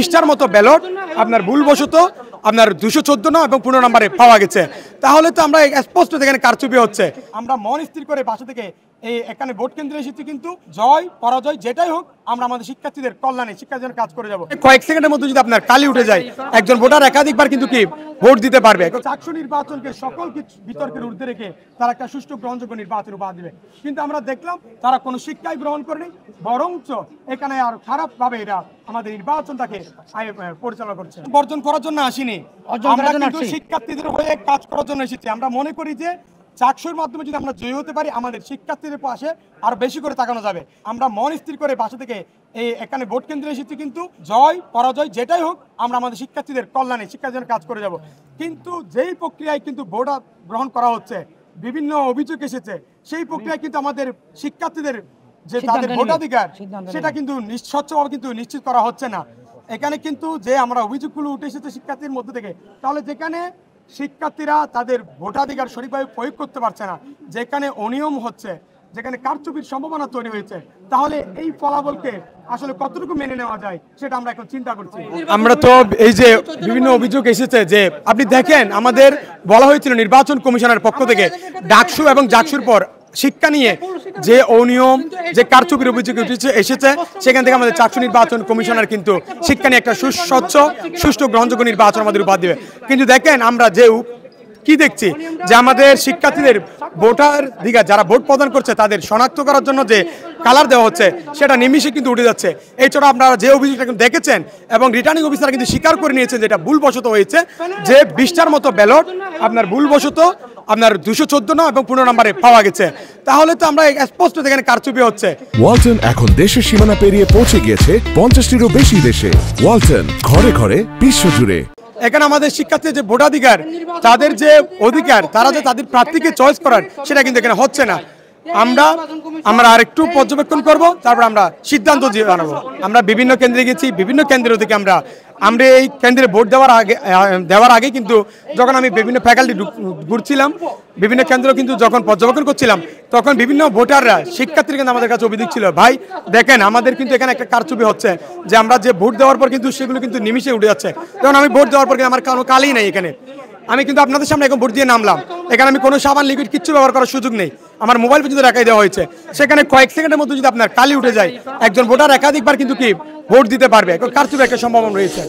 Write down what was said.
20টার মতো ব্যালট আপনার ভুলবশত আপনার 214 এবং 15 নম্বরে পাওয়া গেছে। তাহলে তো আমরা স্পষ্ট এখানে কারচুপি হচ্ছে। আমরা মন স্থির করে বাসা থেকে এখানে ভোট কেন্দ্রে এসেছি, কিন্তু জয় পরাজয় যেটাই হোক আমরা আমাদের শিক্ষার্থীদের কল্যাণে শিক্ষার জন্য কাজ করে যাব। কয়েক সেকেন্ডের মধ্যে যদি আপনার কালি উঠে যায়, একজন ভোটার একাধিকবার কিন্তু কি ভোট দিতে পারবে। চাকসু নির্বাচনকে সকল বিতর্কের ঊর্ধ্বে রেখে তারা একটা সুষ্ঠু গ্রহণযোগ্য নির্বাচন উপহার দিবে, কিন্তু আমরা দেখলাম তারা কোনো শিক্ষাই গ্রহণ করেনি, বরঞ্চ এখানে আর খারাপভাবে এরা আমাদের নির্বাচনটাকে পরিচালনা করছে। বর্জন করার জন্য আসিনি, আমরা কিন্তু শিক্ষার্থীদের হয়ে কাজ করার জন্য এসেছি। আমরা মনে করি যে চাকসুর মাধ্যমে যদি আমরা জয়ী হতে পারি, আমাদের শিক্ষার্থীদের পাশে আরো বেশি করে তাকানো যাবে। আমরা মন স্থির করে বাসা থেকে এখানে ভোট কেন্দ্রে এসেছি, কিন্তু জয় পরাজয় যেটাই হোক আমরা আমাদের শিক্ষার্থীদের কল্যাণে শিক্ষার জন্য কাজ করে যাব। কিন্তু যেই প্রক্রিয়ায় কিন্তু ভোট গ্রহণ করা হচ্ছে, বিভিন্ন অভিযোগ এসেছে, সেই প্রক্রিয়ায় কিন্তু আমাদের শিক্ষার্থীদের যে তাদের ভোটাধিকার সেটা কিন্তু স্বচ্ছভাবে কিন্তু নিশ্চিত করা হচ্ছে না। এখানে কিন্তু যে আমরা অভিযোগগুলো উঠে এসেছে শিক্ষার্থীর মধ্যে থেকে, তাহলে যেখানে শিক্ষার্থীরা তাদের ভোটাধিকার সঠিকভাবে প্রয়োগ করতে পারছে না, যেখানে অনিয়ম হচ্ছে, যেখানে কারচুপির সম্ভাবনা তৈরি হয়েছে, তাহলে এই ফলাফলকে আসলে কতটুকু মেনে নেওয়া যায় সেটা আমরা এখন চিন্তা করছি। আমরা তো এই যে বিভিন্ন অভিযোগ এসেছে, যে আপনি দেখেন আমাদের বলা হয়েছিল নির্বাচন কমিশনের পক্ষ থেকে ডাকসু এবং জাকসুর পর শিক্ষা নিয়ে যে অনিয়ম, যে কারচুপির অভিযোগ এসেছে, সেখান থেকে আমাদের চাকসু নির্বাচন কমিশনার কিন্তু শিক্ষা নিয়ে একটা সুস্বচ্ছ সুষ্ঠু গ্রহণযোগ্য নির্বাচন আমাদের উপহার দিবে। কিন্তু দেখেন আমরা যে কি দেখছি, যে আমাদের শিক্ষার্থীদের ভোটাধিকার যারা ভোট প্রদান করছে তাদের শনাক্ত করার জন্য যে কালার দেওয়া হচ্ছে সেটা নিমিষে কিন্তু উঠে যাচ্ছে। এছাড়া আপনারা যে অভিযোগটা কিন্তু দেখেছেন এবং রিটার্নিং অফিসার কিন্তু স্বীকার করে নিয়েছেন যেটা ভুলবশত হয়েছে, যে 20টার মতো ব্যালট আপনার ভুলবশত আপনার 214 এবং 15 নম্বরে পাওয়া গেছে। তাহলে তো আমরা স্পষ্ট এখানে কারচুপি হচ্ছে। ওয়ালটন এখন দেশের সীমানা পেরিয়ে পৌঁছে গিয়েছে 50টিরও বেশি দেশে। ওয়ালটন, ঘরে ঘরে বিশ্বজুড়ে। এখানে আমাদের শিক্ষার্থীদের যে ভোটাধিকার, তাদের যে অধিকার, তারা যে তাদের প্রার্থীকে চয়েস করার, সেটা কিন্তু এখানে হচ্ছে না। আমরা আরেকটু পর্যবেক্ষণ করব, তারপর আমরা সিদ্ধান্ত জানাবো। আমরা বিভিন্ন কেন্দ্রে গেছি, বিভিন্ন কেন্দ্র থেকে আমরা এই কেন্দ্রে ভোট দেওয়ার আগে কিন্তু যখন আমি বিভিন্ন ফ্যাকাল্টি ঘুরছিলাম, বিভিন্ন কেন্দ্র কিন্তু যখন পর্যবেক্ষণ করছিলাম, তখন বিভিন্ন ভোটাররা শিক্ষার্থীরা কিন্তু আমাদের কাছে অভিযোগ ছিল, ভাই দেখেন আমাদের কিন্তু এখানে একটা কারচুপি হচ্ছে, যে আমরা যে ভোট দেওয়ার পর কিন্তু সেগুলো কিন্তু নিমিষে উঠে যাচ্ছে। তখন আমি ভোট দেওয়ার পর কিন্তু আমার কোনো কালই নেই এখানে। আমি কিন্তু আপনাদের সামনে এখন ভোট দিয়ে নামলাম, এখানে আমি কোনো সাবান লিকুইড কিচ্ছু ব্যবহার করার সুযোগ নেই, আমার মোবাইল পর্যন্ত রাখাই দেওয়া হয়েছে। সেখানে কয়েক সেকেন্ডের মধ্যে যদি আপনার কালি উঠে যায়, একজন ভোটার একাধিকবার কিন্তু কি ভোট দিতে পারবে, কারচুপির একটা সম্ভাবনা রয়েছে।